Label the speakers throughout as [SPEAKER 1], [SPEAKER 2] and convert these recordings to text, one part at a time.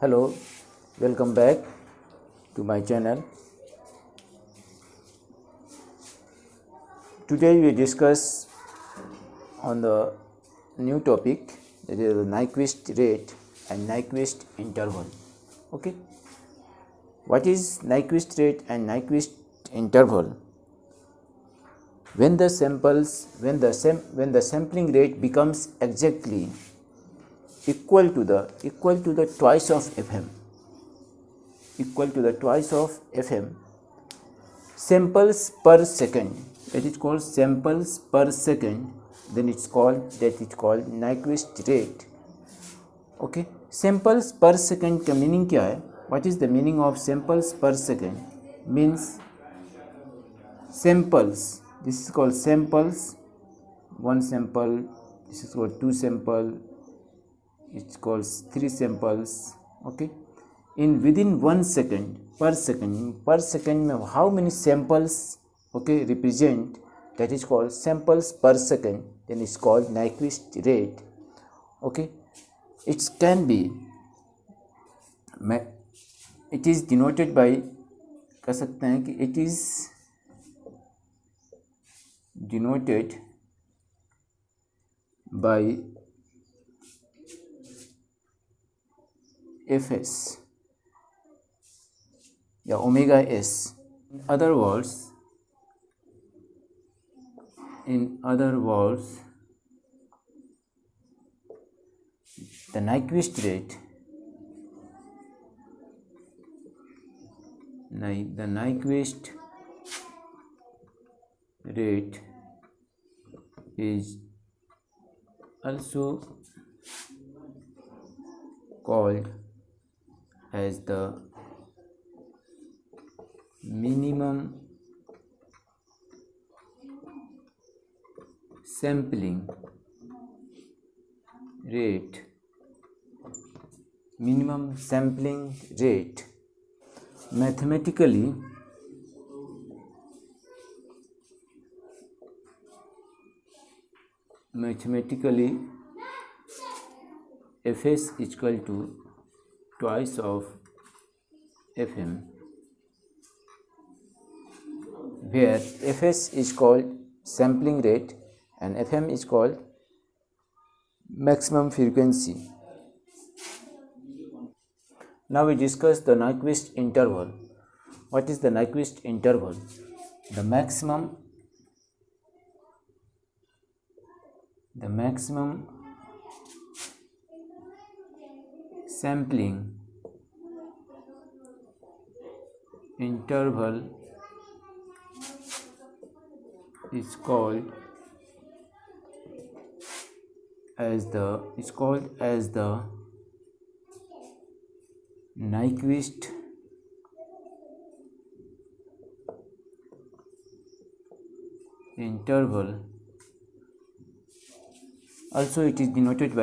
[SPEAKER 1] Hello, welcome back to my channel. Today we discuss on the new topic, that is the Nyquist rate and Nyquist interval. Okay, what is Nyquist rate and Nyquist interval? When the sampling rate becomes exactly equal to the twice of fm, samples per second, that is called samples per second, then it's called Nyquist rate. Okay, samples per second का meaning क्या है? What is the meaning of samples per second? Means samples, this is called samples, one sample, this is called two sample, it's called three samples. Okay, in within 1 second, per second में how many samples represent, that is called samples per second, then it's called Nyquist rate. Okay, it can be, it is denoted by, कह सकते हैं कि it is denoted by fs या omega s. In other words, the Nyquist rate is also called as the minimum sampling rate. Mathematically, fs is equal to twice of fm, where fs is called sampling rate and fm is called maximum frequency. Now we discuss the Nyquist interval. What is the Nyquist interval? The maximum sampling interval is called as the Nyquist interval. Also it is denoted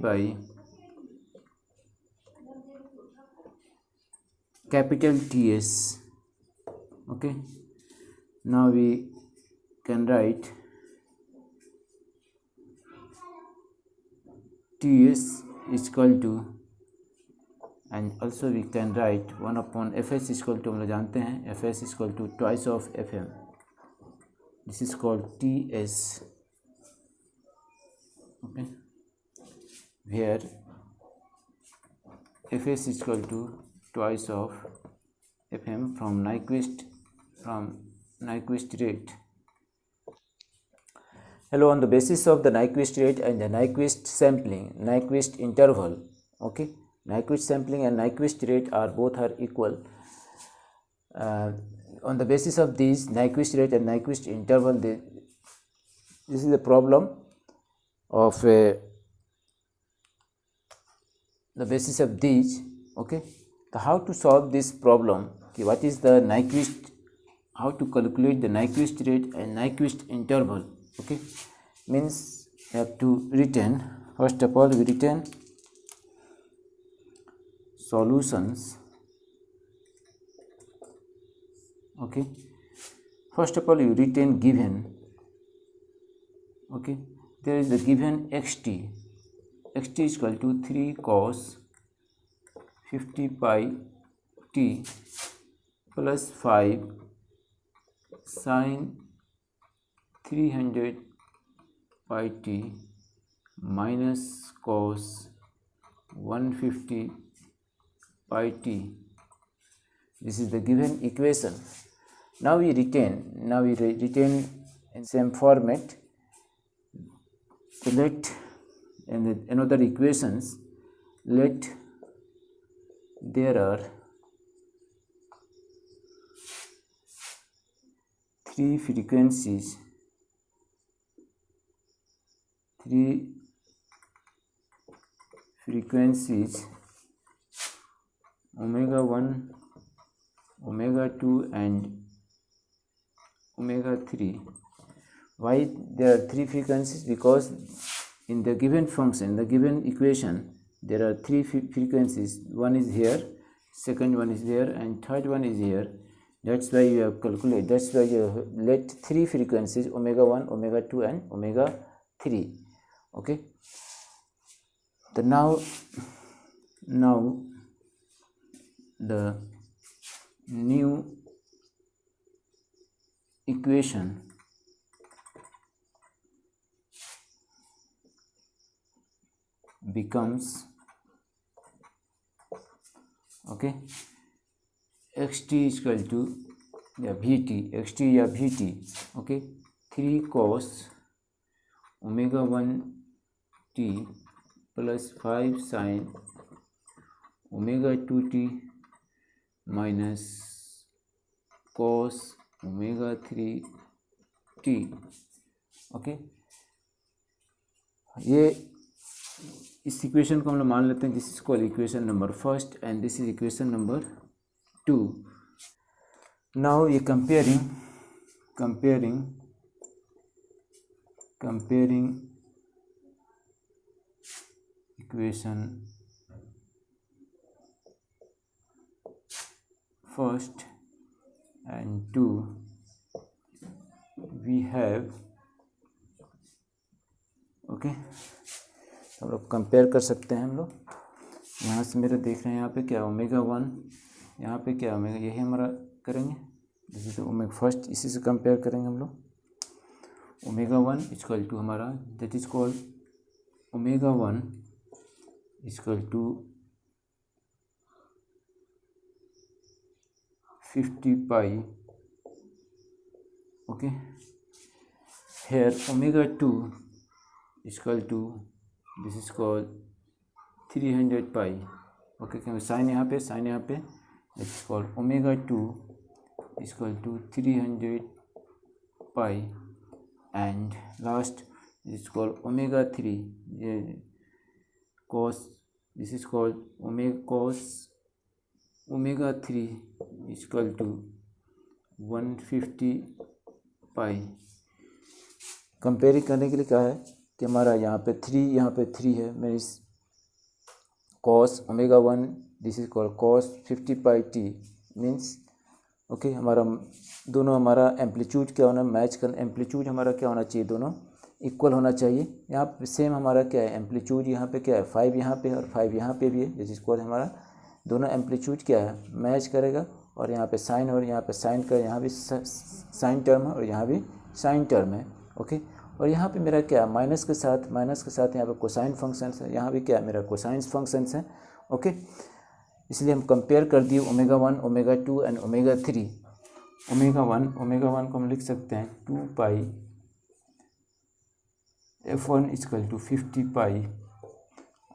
[SPEAKER 1] by capital TS. Okay, now we can write TS is equal to, and also we can write 1 upon fs is equal to, हम लोग जानते हैं fs is equal to twice of fm. This is called TS. Okay, where fs is equal to twice of fm from Nyquist rate. Hello, on the basis of the Nyquist rate and the Nyquist interval. Okay, Nyquist sampling and Nyquist rate both are equal. On the basis of these Nyquist rate and Nyquist interval, this is the problem of the basis of these. Okay, so how to solve this problem? Okay, what is the Nyquist? How to calculate the Nyquist rate and Nyquist interval? Okay, means you have to return, first of all we return solutions. Okay, first of all you return given. Okay, there is a given xt xt is equal to 3 cos 50 pi t plus 5 sin 300 pi t minus cos 150 pi t. This is the given equation. Now we retain in same format. So let in another equations, let there are three frequencies omega 1, omega 2 and omega 3. Why there are three frequencies? Because in the given function, the given equation, there are three frequencies. One is here, second one is there, and third one is here. That's why you have calculated, that's why you have let three frequencies omega 1, omega 2 and omega 3. Okay, so now the new equation becomes, okay, xt is equal to vt, xt या vt, okay, 3 cos omega 1 t plus 5 sin omega 2 t minus cos omega 3 t. okay, ये इस equation को हम लोग मान लेते हैं, this is called equation number first and this is equation number 2. Now ये comparing equation first and 2, we have, okay, हम लोग कंपेयर कर सकते हैं. हम लोग यहाँ से मेरे देख रहे हैं, यहाँ पे क्या ओमेगा 1, यहाँ पे क्या ओमेगा, यही हमारा करेंगे. जैसे तो ओमेगा फर्स्ट इसी से कंपेयर करेंगे हम लोग. ओमेगा 1 इक्वल टू हमारा, that is called omega 1 equal to 50 pi. Okay, here omega 2 is equal to, this is called 300 pi. okay, क्योंकि साइन यहाँ पे that is called omega 2 is equal to 300 pi, and last is called omega 3, cos, this is called cos omega 3 is equal to 150 pi. Comparing करने के लिए क्या है कि हमारा यहाँ पे 3 है, मेरी cos omega 1, this is called cos 50 pi t means, okay, हमारा दोनों, हमारा एम्पलीट्यूड क्या होना, मैच कर, एम्पलीट्यूड हमारा क्या होना चाहिए, दोनों इक्वल होना चाहिए. यहाँ पे सेम हमारा क्या है, एम्पलीट्यूड यहाँ पे क्या है, 5 यहाँ पे और 5 यहाँ पे भी है, दिस इज कॉल्ड, हमारा दोनों एम्पलीट्यूड क्या है, मैच करेगा. और यहाँ पे साइन, और यहाँ पे साइन का, यहाँ भी साइन टर्म है और यहाँ भी साइन टर्म है. ओके, और यहाँ पे मेरा क्या, माइनस के साथ यहाँ पे कोसाइन फंक्शंस है, यहाँ भी क्या है, मेरा कोसाइंस फंक्शंस है. ओके, इसलिए हम कंपेयर कर दिए omega 1, omega 2 and omega 3. Omega 1 को हम लिख सकते हैं 2 पाई f1 इक्वल टू 50 पाई,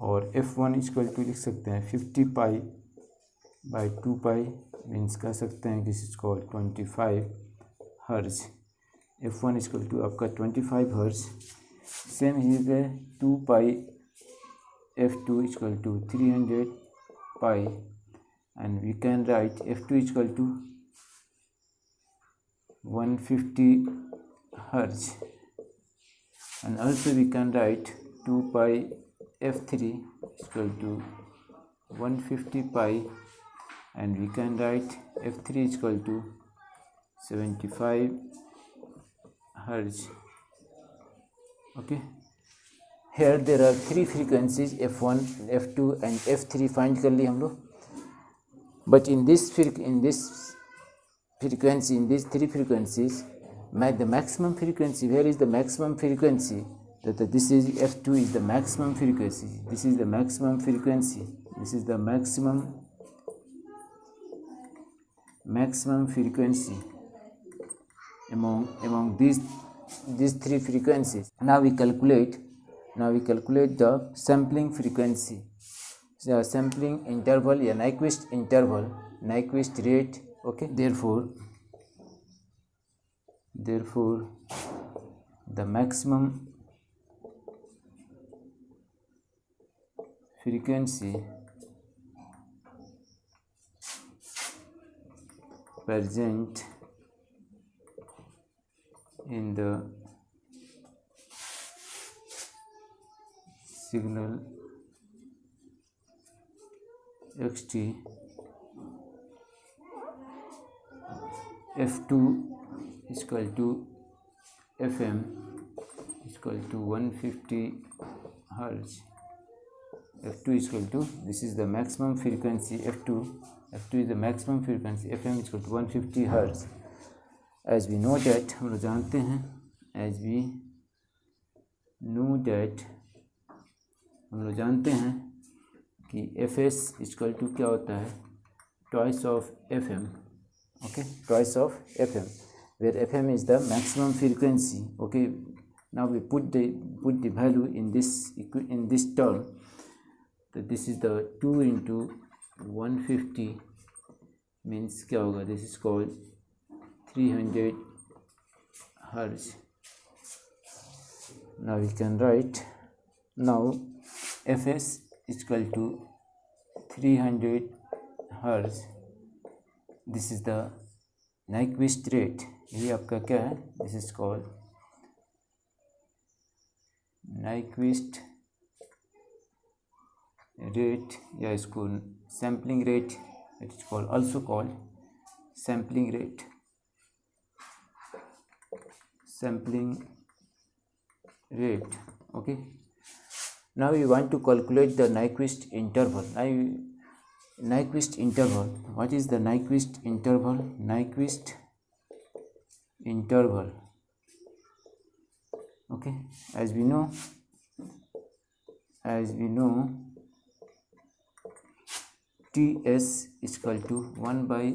[SPEAKER 1] और f1 इक्वल टू लिख सकते हैं 50 पाई बाई 2 पाई, मीन्स कह सकते हैं दिस इज कॉल्ड 25 हर्ज. f1 इक्वल टू आपका 25 हर्ज. सेम ही है 2 pi f2 equal to 300 pi, and we can write f2 equal to 150 hertz, and also we can write 2 pi f3 equal to 150 pi, and we can write f3 equal to 75 hertz. Okay, here there are three frequencies f1, f2 and f3 find कर लिए हम लोग. But in this frequency, in these three frequencies, the maximum frequency, where is the maximum frequency? That this is f2 is the maximum frequency. This is the maximum frequency. This is the maximum frequency among these three frequencies. Now we calculate the sampling frequency, the sampling interval, या Nyquist interval, Nyquist rate. Okay, therefore the maximum frequency present in the signal xt f2 is equal to fm is equal to 150 hertz. f2 is equal to, this is the maximum frequency, f2 is the maximum frequency, fm is equal to 150 hertz. As we know that, हम लोग जानते हैं, as we know that, हम लोग जानते हैं कि fs is equal to क्या होता है, twice of fm. Okay, twice of fm, where fm is the maximum frequency. Okay, now we put the value in this term. that this is the 2 into 150 means क्या होगा, this is called 300 hertz. Now we can write, now fs is equal to 300 hertz. This is the Nyquist rate. ये आपका क्या है, this is called Nyquist rate, या इसको sampling rate, it is called, also called sampling rate. Okay, now we want to calculate the Nyquist interval. Nyquist interval, what is the Nyquist interval? Nyquist interval, okay, as we know Ts is equal to 1 by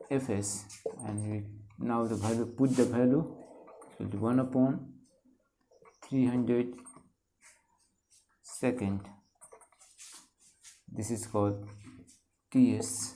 [SPEAKER 1] Fs, and we now the value, put the value equal to 1 upon 300 second. This is called Ts.